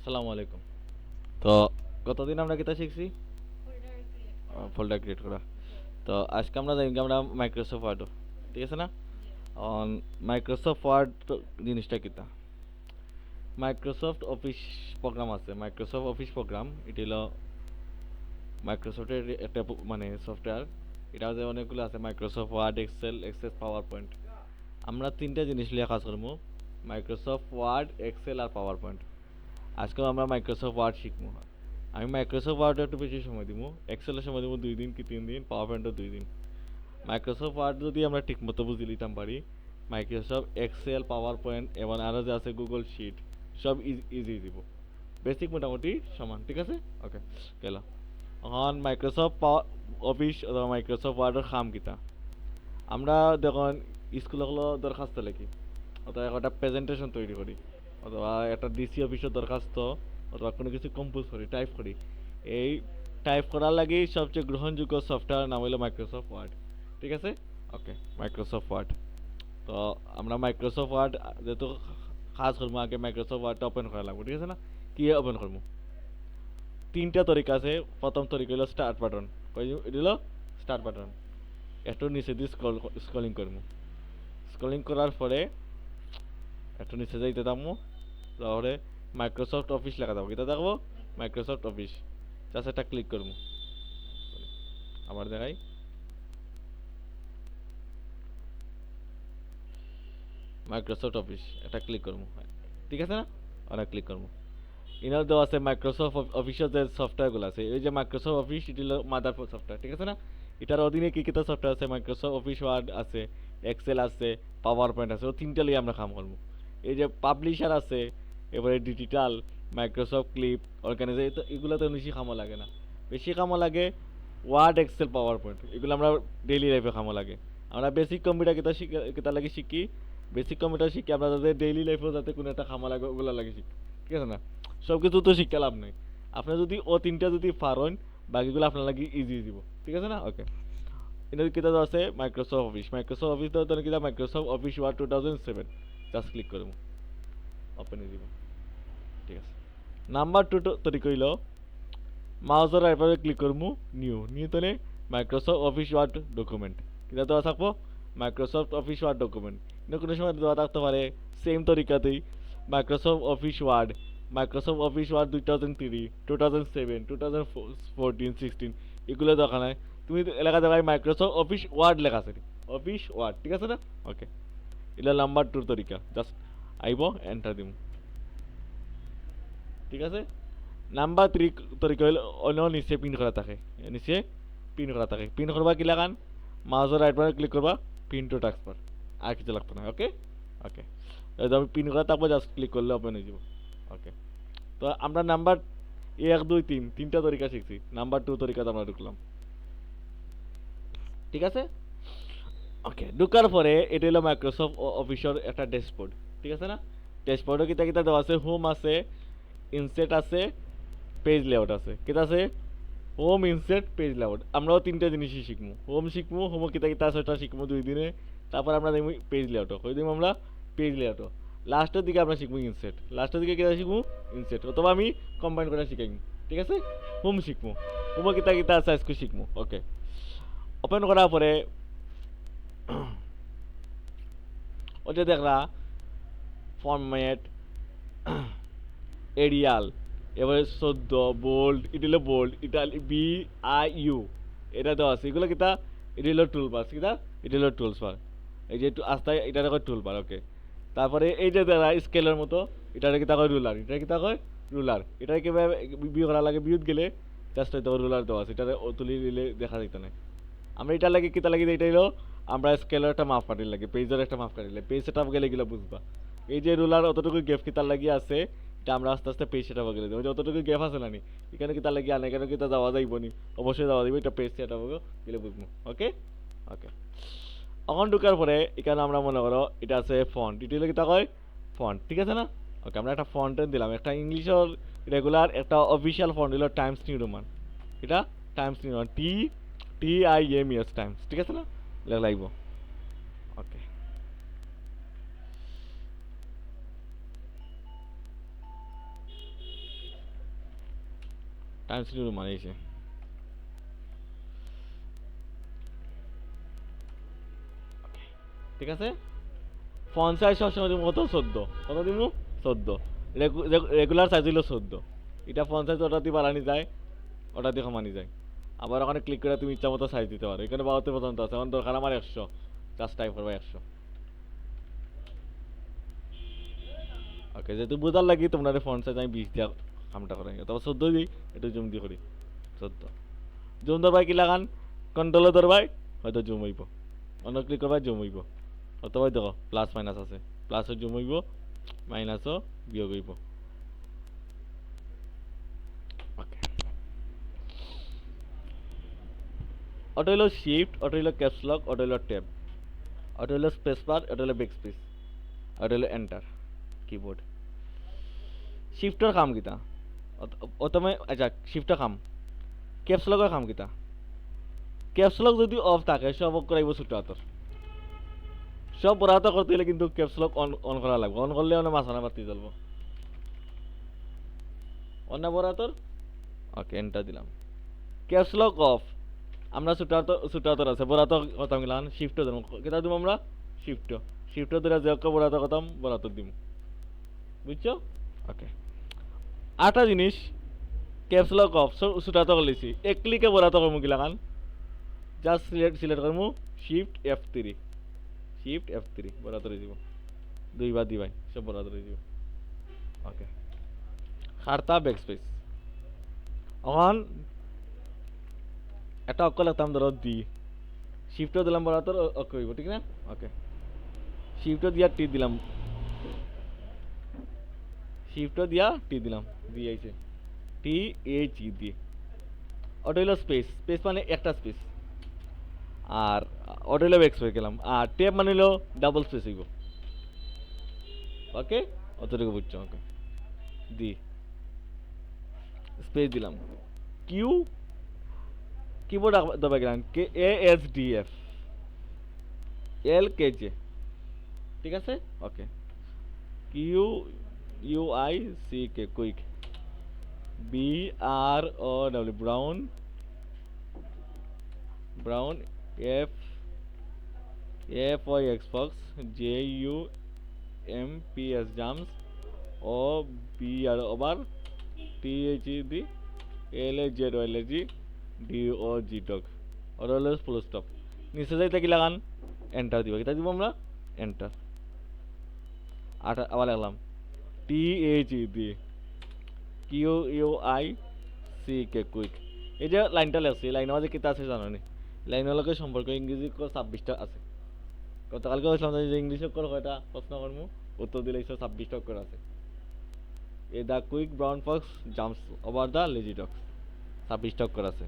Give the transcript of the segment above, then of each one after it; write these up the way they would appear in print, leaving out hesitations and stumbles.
আসসালামু আলাইকুম। তো গতদিন আমরা কিতা শিখছি? ফোল্ডার ক্রিয়েট করা। তো আজকে আমরা জানি আমরা মাইক্রোসফট ওয়ার্ড, ঠিক আছে না? অন মাইক্রোসফট ওয়ার্ড জিনিসটা কিতা? মাইক্রোসফট অফিস প্রোগ্রাম আছে, মাইক্রোসফট অফিস প্রোগ্রাম। এটা হলো মাইক্রোসফটের একটা মানে সফটওয়্যার। এটা যে অনেকগুলো আছে, Microsoft Word, Excel, Access, PowerPoint. আমরা তিনটা জিনিস নিয়ে কাজ করবো: মাইক্রোসফট ওয়ার্ড, এক্সেল আর পাওয়ার পয়েন্ট। আজকেও আমরা মাইক্রোসফট ওয়ার্ড শিখবো। আমি মাইক্রোসফট ওয়ার্ডে একটু বেশি সময় দিব, এক্সেলের সময় দিব 2 দিন কি 3 দিন, পাওয়ার পয়েন্টও 2 দিন। মাইক্রোসফট ওয়ার্ড যদি আমরা ঠিকমতো বুঝে নিতাম পারি, মাইক্রোসফট এক্সেল, পাওয়ার পয়েন্ট এবং আরও যে আছে গুগল শিট, সব ইজি দিব। বেসিক মোটামুটি সমান, ঠিক আছে? ওকে, গেল। এখন মাইক্রোসফট অফিস অথবা মাইক্রোসফট ওয়ার্ডের কাম কিতা? আমরা দেখুন স্কুলগুলো দরখাস্ত লিখি, অথবা একটা প্রেজেন্টেশন তৈরি করি, অথবা একটা ডিসি অফিসের দরখাস্ত, অথবা কোনো কিছু কম্পোজ করি, টাইপ করি। এই টাইপ করার লাগেই সবচেয়ে গ্রহণযোগ্য সফটওয়্যার নাম হলো মাইক্রোসফট ওয়ার্ড, ঠিক আছে? ওকে, মাইক্রোসফট ওয়ার্ড। তো আমরা মাইক্রোসফট ওয়ার্ড যেহেতু কাজ করবো, আগে মাইক্রোসফট ওয়ার্ডটা ওপেন করা লাগবে, ঠিক আছে না? কি ওপেন করবো? তিনটা তরিকা আছে। প্রথম তরিকা হলো স্টার্ট বাটন। এটা হলো স্টার্ট বাটন। একটু নিচে দিয়ে স্ক্রলিং করবো। স্ক্রলিং করার পরে একটু নিচে যাইতে থাকবো, তাহলে মাইক্রোসফট অফিস লেখা থাকবো। এটা দেখবো মাইক্রোসফট অফিস, জাস্ট এটা ক্লিক করবো। আবার দেখাই, মাইক্রোসফট অফিস, এটা ক্লিক করবো, ঠিক আছে না? অনেক ক্লিক করবো। ইনার দেওয়া আছে মাইক্রোসফট অফিসের যে সফটওয়্যারগুলো আছে, এই যে মাইক্রোসফট অফিস, এটি হলো মাদার সফটওয়্যার, ঠিক আছে না? এটার অধীনে কী কী সফটওয়্যার আছে? মাইক্রোসফট অফিস ওয়ার্ড আছে, এক্সেল আছে, পাওয়ার পয়েন্ট আছে। ও তিনটা লিয়ে আমরা কাম করবো। এই যে পাবলিশার আছে, এবারে ডিজিটাল, মাইক্রোসফট ক্লিপ, অর্গানাইজার, এগুলো তো বেশি কামও লাগে না। বেশি কামও লাগে ওয়ার্ড, এক্সেল, পাওয়ার পয়েন্ট, এগুলো আমরা ডেইলি লাইফে কামও লাগে। আমরা বেসিক কম্পিউটার কিতা লাগে শিখি, বেসিক কম্পিউটার শিখি আমরা যাতে ডেইলি লাইফেও যাতে কোনো একটা কামও লাগে, ওগুলো লাগে শিখি, ঠিক আছে না? সব কিছু তো শিক্ষা লাভ নেই। আপনি যদি ও তিনটা যদি পারেন, বাকিগুলো আপনার লাগে ইজি দিব, ঠিক আছে না? ওকে, এটা কিতা আছে মাইক্রোসফট অফিস। মাইক্রোসফট অফিস তো কিতা Microsoft office word 2007, just click করবো, ওপেন দিব, ঠিক আছে। নাম্বার টু তৈরি কইল, মাউসের রাইট ক্লিক করবো, নিউ নিউ তোলে মাইক্রোসফট অফিস ওয়ার্ড ডকুমেন্ট। কিতা দেওয়া থাকবো? Microsoft office word document. কোনো সময় দেওয়া থাকতে পারে সেম তরিকাতেই Microsoft office word, Microsoft office word 2003, 2007, 2014, 16, এগুলো দেখা নাই। তুমি লেখা দেখাই মাইক্রোসফট অফিস ওয়ার্ড লেখা আছে, অফিস ওয়ার্ড, ঠিক আছে না? ওকে, এটা নাম্বার টুর তরিকা। জাস্ট আইব, এন্টার দিব, ঠিক আছে। নাম্বার থ্রি তরিকা হইল অন্য নিচে পিন করা থাকে, নিচে পিন করা থাকে। পিন করবা কি লাগান? মাউসের রাইট বাটন ক্লিক করবা, পিন টু ট্রান্সফার, আর কিছু লাগতো না। ওকে, ওকে, আমি পিন করা থাকবো, জাস্ট ক্লিক করলে ওপেন হয়ে যাব। ওকে, তো আমরা নাম্বার 1, 2, 3 তিনটা তরিকা শিখছি। নাম্বার টু তরিকাতে আমরা ঢুকলাম, ঠিক আছে। ওকে, ঢুকার পরে এটা হলো মাইক্রোসফট অফিসের একটা ড্যাশবোর্ড, ঠিক আছে না? ড্যাশবোর্ডে কিতা কিতা দেওয়া আছে? হোম আছে, ইনসেট আছে, পেজ লেআউট আছে। কিতা আছে? Home, inset, page layout. আমরাও তিনটা জিনিসই শিখবো। হোম শিখবো, হোমও কিতা কিতা আছে ওটা শিখবো 2 দিনে। তারপর আমরা দেখবো পেজ লেআউটও, ওই দিন আমরা পেজ লেআউটও। লাস্টের দিকে আমরা শিখবো ইনসেট। লাস্টের দিকে কিতা শিখবো? ইনসেট, অথবা আমি কম্বাইন করে শিখাই, ঠিক আছে। হোম শিখবো, হোমও কিতা কিতা আছে আজকে শিখবো। ওকে, ওপেন করার পরে ওটা দেখলা ফরম্যাট, এরিয়াল, এবারে 14 বোল্ড, এটা হলো বোল্ড, এটা BIU, এটা দেওয়া আছে। এগুলো কিতা? এটা হলো টুল বার, কিতা? এটা হলো টুলস বার। এই যে একটু আস্তে, এটা কয় টুল বার। ওকে, তারপরে এই যে দেখা স্কেলের মতো, এটা কিতা কয়? রুলার। এটা কিতা কয়? রুলার। এটা কিভাবে বিয়ে করা লাগে? বিয়ুত গেলে জাস্ট হয়তো রুলার দেওয়া আছে, এটা তুলি দিলে দেখা যেত না। আমরা এটা লাগে কিতা লাগে? এটা হলো আমরা স্কেলের একটা মাপ কাটির লাগে, পেজের একটা মাপ কাটিলে, পেজ সেট আপ গেলে এগুলো বুঝবা। এই যে রুলার অতটুকু গ্যাপ কিতার লাগিয়ে আছে, এটা আমরা আস্তে আস্তে পেজ সেট আপ গেলে দেবো। অতটুকু গ্যাপ আছে না নি, এখানে কিতা লাগিয়ে আনে, এখানে কিতা যাওয়া যাইব নি? অবশ্যই যাওয়া যাবে, এটা পেজ সেট আপ গেলে বুঝবো। ওকে, ওকে, এখন ঢুকার পরে এখানে আমরা মনে করো এটা আছে ফন্ট, এটা হলো কিতা কয়? ফন্ট, ঠিক আছে না? ওকে, আমরা একটা ফন্ট দিলাম, একটা ইংলিশের রেগুলার, একটা অফিসিয়াল ফন্ট হলো টাইমস নিউ রোমান। এটা Times new Roman, TIMES Times, ঠিক আছে না? লাগবো। ওকে, টাইমস নিউ মানেছে ঠিক আছে ফন্ট সাইজ সবসময় দিব কত 14 কত দিব 14 রেগুলার সাইজ হলো 14 এটা ফন্ট সাইজ ওটা দিয়ে বাড়ানি যায় ওটা দিয়ে কমানি যায় আবার ওখানে ক্লিক করে তুমি ইচ্ছা মতো সাইজ দিতে পারো এখানে 72 পর্যন্ত আছে এখন দরকার আমার 100 জাস্ট টাইপ করবা 100 ওকে যেহেতু বোঝার লাগি তোমরা ফন্ট সাইজ আমি 20 দিয়া কামটা করাই তবে 14 দিই একটু জুম দিয়ে করি 14 জুম ধরবাই কি লাগান কন্ট্রোলে ধরবাই হয়তো জুম হইব অন্য ক্লিক করবাই জুম হইব অথবা দেখো প্লাস মাইনাস আছে প্লাসও জুম হইব মাইনাসও বিয়োগ হইব ওকে ওটা হলো শিফট ওটা হলো ক্যাপস লক ওটা হলো ট্যাব ওটা হলো স্পেস বার ওটা হলো ব্যাক স্পেস ওটা হলো এন্টার কিবোর্ড শিফটের কাম কিতা ও তুমি আচ্ছা শিফটের কাম ক্যাপস লকের কাম কিতা ক্যাপস লক যদি অফ থাকে সব অফ করাইব ছোট হাতর সব বড় হাতে করতে হলে কিন্তু ক্যাপস লক অন করা লাগবে অন করলে অনেক মাছানা বাতি জ্বলব অন্য বড় হাতর ওকে এন্টার দিলাম ক্যাপস লক অফ আমরা ছোট হাতর আছে বড় হাতর কথা মিলান শিফটও দেব কেটা দিব আমরা শিফটও ধরে যে বড় হাতর কথা বড় হাতর দিব বুঝছো ওকে আটা জিনিস ক্যাপস লক অফ ছোট হাতর করলেছি এক ক্লিকে বড় হাতর করবো কি লাগান জাস্ট সিলেক্ট করবো শিফট F3 বড় হাতরে দিব দুইবার দিবাই সব বড় হাতরে দিব ওকে খারতা ব্যাক স্পেস এখন এটা অক্কল লাগতাম ধরো দি শিফটও দিলাম বড় হাতর ওকে হইব ঠিক না ওকে শিফটও দিয়া টি দিলাম শিফটও দিয়া টি দিলাম দি আইছে টি এইচ ই দিয়ে ওটা হইলো স্পেস মানে একটা স্পেস আর ওটা হইলো ব্যাক স্পেস গেলাম আর ট্যাব মানে হইলো ডাবল স্পেস হইব ওকে অতটুকু বুঝছো ওকে দি স্পেস দিলাম কিউ কিবোর্ড দবাই গেলাম K A S D F L K J ঠিক আছে okay Q you I C K quick B R O W brown F F Y X fox J U M P S jumps O B R over T H E D L A Z O L A G D O G dog ওর হলো full stop নিচে যাইতে কি লাগান enter দিব কিতা দিব আমরা এন্টার আবার লাগলাম T H E Q U you I C K কুইক এই যে লাইনটা লেখছি লাইনের মাঝে কিতা আছে জানো নি লাইনের লগে সম্পর্ক ইংরেজি 26টা আছে গতকালকে বলছিলাম যে ইংলিশে করে কয়টা প্রশ্ন করবো উত্তর দিলে 26টা করে আছে এ the quick brown fox jumps over the lazy dog 26টা করে আছে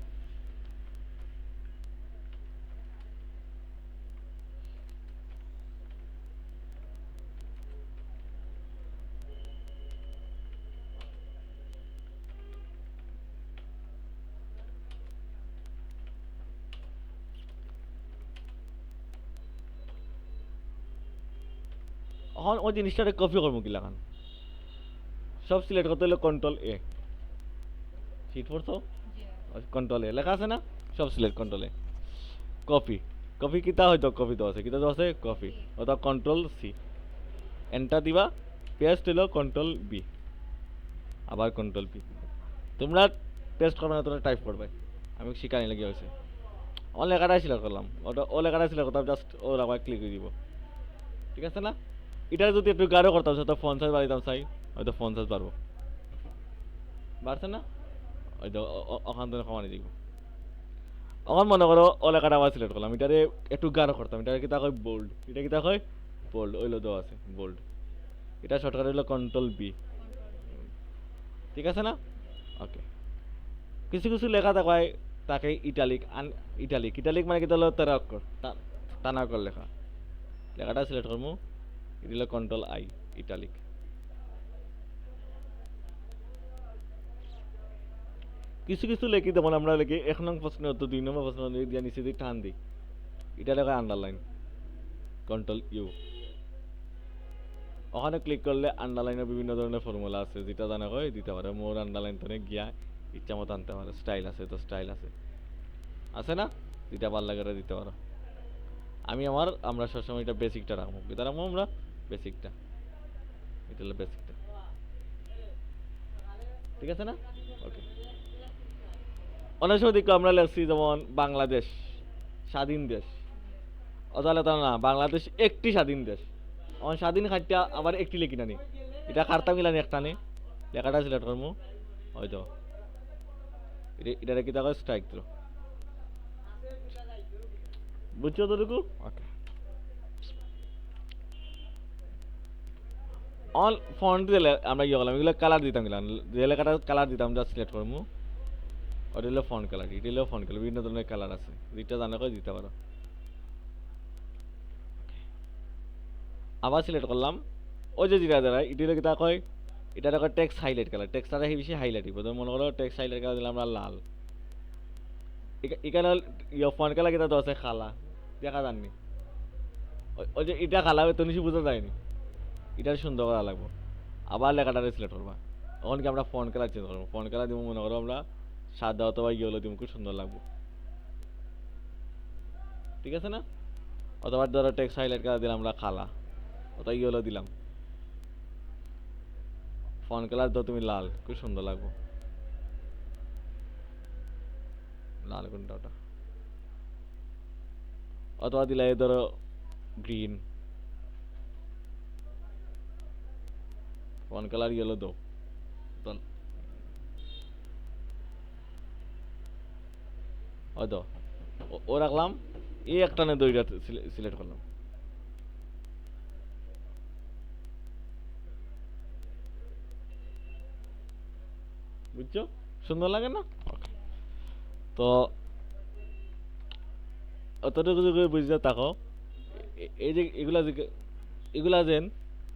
এখন ওই জিনিসটারে কপি করবো কি লাগান সব সিলেক্ট করতে হলে কন্ট্রোল এ শিট পড়ছো কন্ট্রোল এ লেখা আছে না সব সিলেক্ট কন্ট্রোল এ কপি কিতা হয়তো কপি তো আছে কিতা তো আছে কপি অথবা কন্ট্রোল সি এন্টার দিবা পেস্ট হলো কন্ট্রোল বি আবার কন্ট্রোল বি তোমরা পেস্ট করবে না তোমরা টাইপ করবে আমি শিখানি লেগে হয়েছে ও লেখাটাই সিলেক্ট করলাম ওটা ও লেখাটাই সিলেক্ট করতাম জাস্ট ও আবার ক্লিক করে দিব ঠিক আছে না এটা যদি একটু গাঢ় করতাম সেটা ফোন সাইজ বাড়িতাম চাই হয়তো ফোন সাইজ বাড়বো বাড়ছে না হয়তো ওখান থেকে কমানি দিব এখন মনে করো ও লেখাটা আবার সিলেক্ট করলাম এটারে একটু গাঢ় করতাম এটা কিতা কয় বোল্ড এটা কিতা কয় বোল্ড ওইলো দেওয়া আছে বোল্ড এটা শর্টকাট হলো কন্ট্রোল বি ঠিক আছে না ওকে কিছু কিছু লেখা দেখায় তাকে ইটালিক মানে কিতা হলো তেরা অক্ষর টানা অক্ষর লেখা লেখাটা সিলেক্ট করবো এটা হলো কন্ট্রোল আই ইটালিক কিছু কিছু লেখি যেমন আমরা লেখি 1 নং প্রশ্ন তো 2 নম্বর প্রশ্ন দিয়ে নিচে দিয়ে টান দিই এটা লেখা আন্ডারলাইন কন্ট্রোল ইউ ওখানে ক্লিক করলে আন্ডারলাইনের বিভিন্ন ধরনের ফর্মুলা আছে যেটা জানা হয় দিতে পারে মোর আন্ডারলাইন তো গিয়া ইচ্ছা মতো আনতে পারো, স্টাইল আছে তো স্টাইল আছে না, যেটা ভালো লাগে ওটা দিতে পারো। আমরা সবসময় এটা বেসিকটা রাখবো, এটা রাখবো আমরা বেসিকটা, এটা হলো বেসিকটা, ঠিক আছে না? ওকে। অনেক সময় দেখো আমরা লেখছি যেমন বাংলাদেশ স্বাধীন দেশ, তাহলে তা না, বাংলাদেশ একটি স্বাধীন দেশ। আমার স্বাধীন খাটটা আবার একটি লিখি নানি, এটা কারতা মিলানি একটা নে, লেখাটা সিলেক্ট করবো, হয়তো এটা কি দেখো স্ট্রাইক থ্রো, বুঝছো তোটুকু? ওকে। অন ফন্ট দিলে আমরা ইয়ে করলাম, এগুলো কালার দিতাম, গেলাম যে লেখাটা কালার দিতাম, জাস্ট সিলেক্ট করবো, ওটা হলো ফন্ট কালার, এটা হলো ফন্ট কালার, বিভিন্ন ধরনের কালার আছে, যেটা জানা করে দিতে পারো। আবার সিলেক্ট করলাম, ওই যে যেটা দ্বারা এটি হলো কিতা কয়, এটা দেখো টেক্সট হাইলাইট কালার, টেক্সটটা বেশি হাইলাইট দিব, মনে করো টেক্সট হাইলাইট কালার দিলাম আমরা লাল, এখানে ইয়ে ফন্ট কালার কিতা তো আছে খালা, দেখা যাননি, ওই যে এটা খালা তো নিশ্চয় বোঝা যায়নি, এটা সুন্দর করা লাগবো। আবার লেখাটা সিলেক্ট করবা, তখন কি আমরা ফন্ট কালার চেঞ্জ করবো, ফন্ট কালার দিব মনে করো আমরা সাদা অথবা ইয়ে হলো দিব, খুব সুন্দর লাগবো, ঠিক আছে না? অথবা ধরো টেক্সট হাইলাইট কালার দিলাম আমরা খালা, অথবা ইয়ে হলো দিলাম, ফন্ট কালার দাও তুমি লাল, খুব সুন্দর লাগবো, লাল কোনটা ওটা, অথবা দিলে ধরো গ্রিন, ফন্ট কালার ইয়েলো দাও, হয়তো ও রাখলাম, এই একটা না দুইটা সিলেক্ট করলাম, বুঝছো? সুন্দর লাগে না? তো অতটুকু যদি বুঝতে থাকো, এই যে এগুলা যেন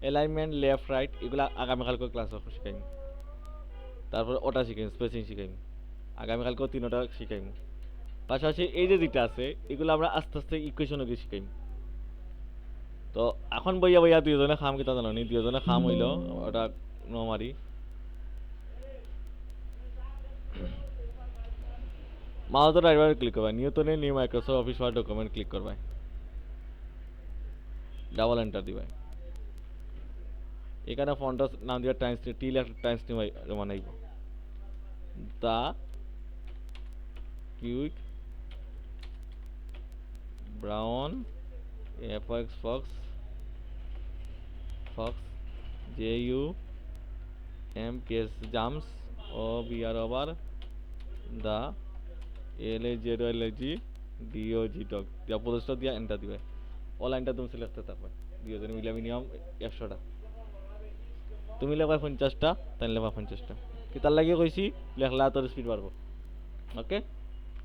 অ্যালাইনমেন্ট লেফট রাইট, এগুলা আগামীকালকে ক্লাসে শিখাইম, তারপর ওটা শিখাইম, স্পেসিং শিখাইম, আগামীকালকেও তিনটা শিখাইম। পাশাপাশি এই যে যেটা আছে এগুলো আমরা আস্তে আস্তে ইকুয়েশনকে শিখাইম। তো এখন বইয়া বইয়া দুইজনে খাম কিতা জানো নি, দুইজনে খাম হইল ওটা নমারি মাউসের রাইট বাটন ক্লিক করবা, নিউটনে new Microsoft office word document click করবা, ডাবল এন্টার দিবা, এখানে ফন্টের নাম দিবা টাইমস টি লেখ টাইমস নিউ বানাইব, the quick brown F X fox fox J U M case jumps O B R over the L A Z L A G D O G dog দিয়া post দিয়া enter দিবে, ও লাইনটা তুমি select করতে পারবে, দুইজন মিলে মিনিমাম 100টা, তুমি লেখা 50টা, তাই লেখা 50টা, কি তার লাগিয়ে কইছি লেখলা তোর স্পিড বাড়বো। ওকে,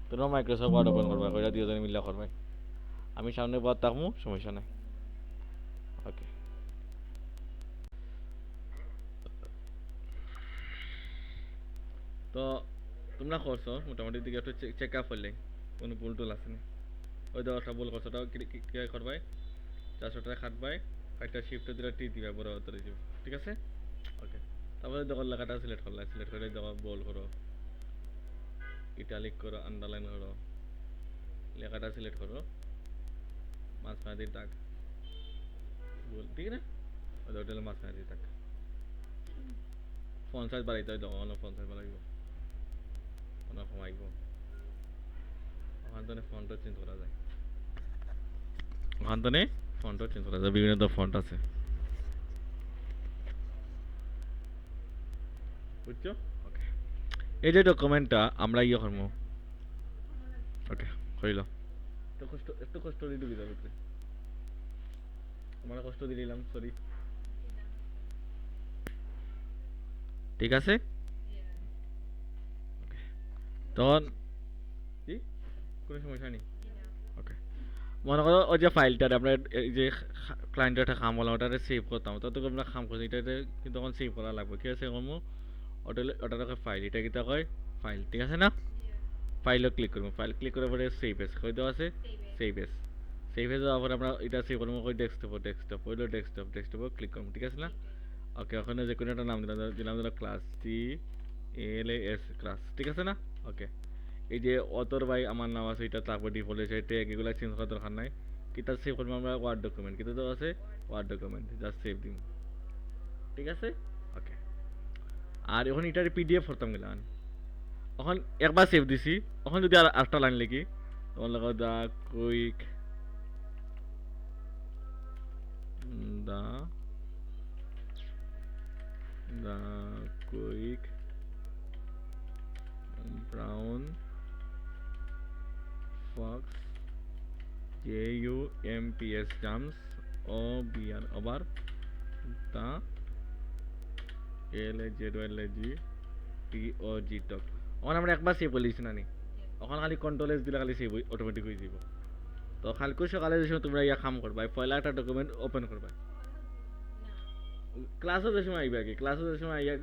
তোমরা মাইক্রোসফট ওয়ার্ড ওপেন করবা, কইরা দুইজন মিলে করবে, আমি সামনে বাদ থাকবো, সমস্যা নাই। ওকে, তো তোমরা করছো মোটামুটি দিকে একটু চেক আপ করলে কোনো ভুল টুল আছে না, ওই দেখো একটা ভুল করছো, ওটাও কি করবাই, 400 টাকা খাটবাই, একটা শিফটে দিলে টি দিবা, বড় হতে দিব, ঠিক আছে? ওকে, তারপরে দেখো লেখাটা সিলেক্ট করলা, সিলেক্ট করে দেখো বোল্ড করো, ইটালিক করো, আন্ডারলাইন করো, লেখাটা সিলেক্ট করো, মাঝখানে দাগ বল, ঠিক না? ওই হোটেল মাঝখানে দাগ, ফোন সাইজ বাড়াইতে হয়, দেখো অনেক ফোন সাইজ বাড়াইব, অনেক কমাইব, ওখান থেকে ফন্টও চেঞ্জ করা যায়, ওখান থেকে ফন্টও চেঞ্জ করা যায়, বিভিন্ন ফন্ট আছে, বুঝছো? ওকে, এই যে ডকুমেন্টটা আমরা ইয়ে করবো, ওকে হইল, একটু কষ্ট দিয়ে দিবি যাবে, আমরা কষ্ট দিয়ে দিলাম, সরি, ঠিক আছে? তখন কি কোনো সমস্যা নেই। ওকে, মনে করো ওই যে ফাইলটা আমরা এই যে ক্লায়েন্টের একটা কাম বললাম ওটাতে সেভ করতাম, তত আমরা কাম করছি এটাতে কিন্তু তখন সেভ করা লাগবে, কি আছে কমু ওটা ফাইল, এটা কিতা কয় ফাইল, ঠিক আছে না? ফাইলও ক্লিক করবো, ফাইল ক্লিক করার পরে সেভ এস কই দেওয়া আছে, সেভ এস, সেভ এস দেওয়ার পরে আমরা এটা সেভ করবো কই ডেস্কটপ ওইলো ডেস্কটপে ক্লিক করবো, ঠিক আছে না? ওকে, ওখানে যে কোনো একটা নাম দিলাম, দিলাম ক্লাস টি LAS ক্লাস, ঠিক আছে না? ওকে। এই যে অতর ভাই আমার নাম আছে, এটা তারপর ডিফল্ট আছে, ট্যাগ এগুলো চেঞ্জ করার দরকার নাই। কিতা সেভ করবো আমরা ওয়ার্ড ডকুমেন্ট, কিতা তো আছে ওয়ার্ড ডকুমেন্ট, জাস্ট সেভ দিন, ঠিক আছে? ওকে। আর এখন এটার পিডিএফ করতাম গেলাম, এখন একবার সেভ দিছি, এখন যদি আর আটটা লাইন লিখি, তখন লাগা the the quick brown fox JUMPS jumps OBR over the LAZYLAG TOP। এখন আমরা একবার সেভ বলিছি না নি, এখন খালি কন্ট্রোল এস দিলে খালি সেভ অটোমেটিক হয়ে যাব। তো কালকে সকালে যে সময় তোমরা ইয়া কাম করবা, পয়লা একটা ডকুমেন্ট ওপেন করবা, ক্লাসও যে সময় আইবা কি, ক্লাসও যে সময় আইয়া,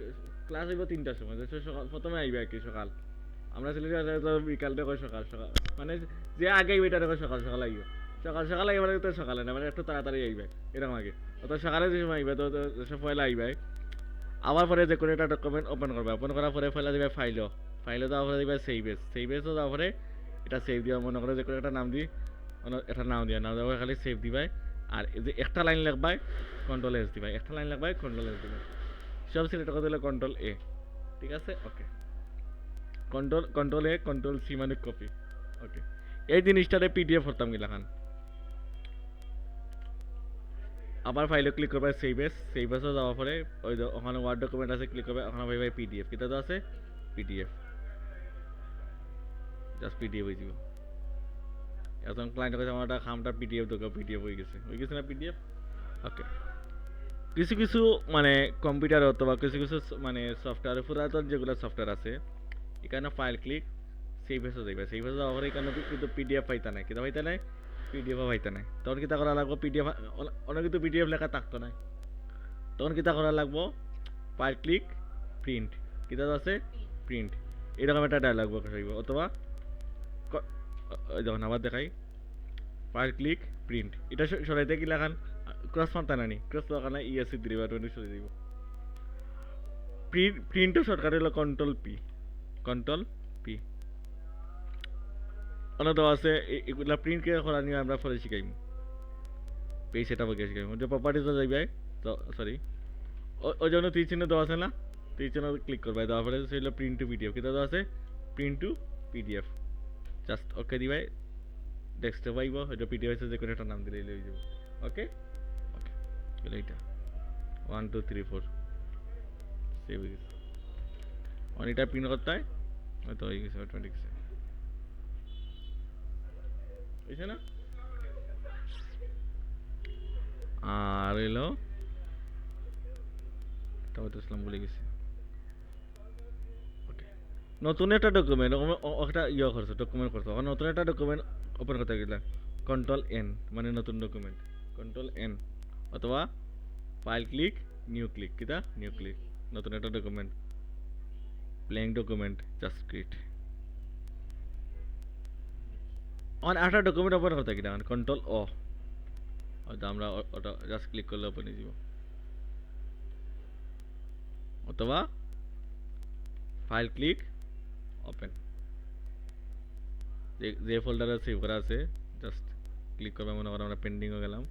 ক্লাস হইব 3টার সময়, প্রথমে আইবা কি সকাল, আমরা ছেলেরা তো বিকাল থেকে সকাল সকাল, মানে যে আগে আইবে এটা দেখো সকাল সকাল আইবে, সকাল সকাল আইবে মানে তো সকালে না, মানে একটু তাড়াতাড়ি আইবে এরকম আগে। অত সকালে যে সময় আইবে তো পয়লা আইবে, আবার পরে যে কোনো একটা ডকুমেন্ট ওপেন করবে, ওপেন করার পরে পয়লা দিবে ফাইলও দেওয়ার পরে দিবে সেভেসও দেওয়ার পরে এটা সেভ দিবা, মনে করে যে কোনো একটা নাম দিই, একটা নাম দিয়া, নাম দেওয়ার খালি সেভ দিবাই। আর এই যে একটা লাইন লিখবাই কন্ট্রোল এস দিবাই, একটা লাইন লিখবাই কন্ট্রোল এস দিবাই, সব সিলেক্ট করে দিলে কন্ট্রোল এ, ঠিক আছে? ওকে। কন্ট্রোল এ কন্ট্রোল সি মানে কপি। ওকে, এই জিনিসটারে পিডিএফ করতাম গিলা খান, আবার ফাইলে ক্লিক করবে সেভ এসও যাওয়ার পরে ওই যে ওখানে ওয়ার্ড ডকুমেন্ট আছে, ক্লিক করবে, ওখানে ভাই পিডিএফ, কিতা তো আছে পিডিএফ, জাস্ট পিডিএফ হয়ে যাব। এখন ক্লায়েন্ট কাছে আমার একটা খামটা পিডিএফ দরকার, পিডিএফ হয়ে গেছে না পিডিএফ। ওকে। কিছু কিছু মানে কম্পিউটার অথবা কিছু কিছু মানে সফটওয়্যার, পুরাতন যেগুলো সফটওয়্যার আছে, এখানে ফাইল ক্লিক সেভ এসে যাইবে, সেভ এসে যাওয়ার পরে এখানে কিন্তু পিডিএফ পাইতা নাই, কিন্তু পাইতা নাই পিডিএফও পাইতা নাই, তখন কিতা করা লাগবো, পিডিএফ অনেক কিন্তু পিডিএফ লেখা থাকতো না, তখন কিতা করা লাগবো, ফাইল ক্লিক প্রিন্ট, কিতা আছে প্রিন্ট, এরকম একটা ডায়লগ বক্স হইব, অথবা যখন আবার দেখাই ফাইল ক্লিক প্রিন্ট, এটা সরাইতে কি লেখান ক্রস মারতা নানি, ক্রস লাগানা ইএসসি দিবা টোয়েন্টি সরিয়ে দিব। প্রিন্টও শর্টকাট হলো কন্ট্রোল পি। অন্য আছে এগুলা প্রিন্ট কে করা নিয়ে আমরা পরে শিখাইম, পেজ সেটা বকে শিখাইম, যে প্রপার্টিজে যাইবে, তো সরি ওই জন্য তীর চিহ্ন দেওয়া আছে না, তীর চিহ্ন ক্লিক করবে, দেওয়ার পরে সেগুলো প্রিন্ট টু পিডিএফ, কিতা দেওয়া আছে print to PDF, just okay দিবাই, ডেস্কটপ আইব, এটা পিডিএফ আছে, যে কোনো একটা নাম দিলেই লই যাব। ওকে ওকে, গেল এইটা 1 2 3 4 সেভ হয়ে গেছে, এটা প্রিন্ট করতে হয়, হয়তো হয়ে গেছে অটোমেটিক সেভ হয়েছে না। আর এলো তারপর তো ইসলাম বলে গেছি। ওকে, নতুন একটা ডকুমেন্ট একটা ইয়ে করছো, ডকুমেন্ট করছো, নতুন একটা ডকুমেন্ট ওপেন করতে গেলে কন্ট্রোল এন মানে নতুন ডকুমেন্ট, কন্ট্রোল এন, অথবা ফাইল ক্লিক নিউ ক্লিক, নতুন একটা document, blank document, just create, একটা ডকুমেন্ট ওপেন করতে গেলে কন্ট্রোল ও, হয়তো আমরা ওটা জাস্ট ক্লিক করলে ওপেন হয়ে যাব, অথবা ফাইল ক্লিক ওপেন, যে ফোল্ডারে সেভ করা আছে জাস্ট ক্লিক করবে, মনে করো আমরা পেন্ডিংও গেলাম,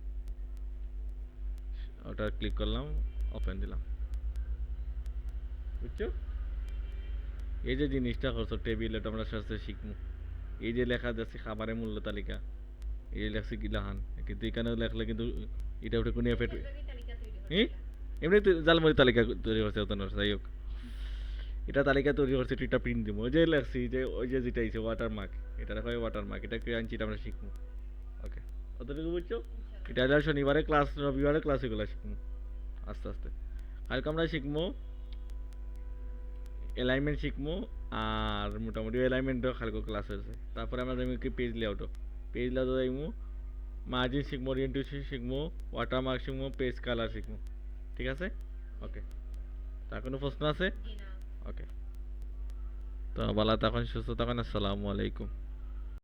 ওটা ক্লিক করলাম, ওপেন দিলাম, বুঝছো? এই যে জিনিসটা করছো টেবিল, এটা আমরা সাথে শিখবো, এই যে লেখা যাচ্ছে খাবারের মূল্য তালিকা, এই যে লেখছে গিলাহান, কিন্তু এখানে লেখলে কিন্তু এটা ওটা কোনো এফেক্ট, হ্যাঁ এমনি জালমুড়ি তালিকা তৈরি করছে, যাই হোক এটা তালিকা তৈরি করছে, এটা প্রিন্ট দিব, ওই যে লেখছি যে ওই যে যেটা আছে ওয়াটারমার্ক, এটা রাখা ওয়াটারমার্ক, এটা কে আনছি, এটা আমরা শিখবো। ওকে, কতটুকু বুঝছো? এটা হলো শনিবারে ক্লাস, রবিবারে ক্লাস, এগুলো শিখবো আস্তে আস্তে। কালকে আমরা শিখবো অ্যালাইনমেন্ট শিখবো, আর মোটামুটি অ্যালাইনমেন্টও কালকে ক্লাস আছে, তারপরে আমরা যাবো কি পেজ লেআউটও, যাইবো, মার্জিন শিখবো, ওরিয়েন্টেশন শিখবো, ওয়াটারমার্ক শিখবো, পেজ কালার শিখবো, ঠিক আছে? ওকে, তার কোনো প্রশ্ন আছে? ওকে, তো ভালো থাকুন, সুস্থ থাকুন, আসসালামু আলাইকুম।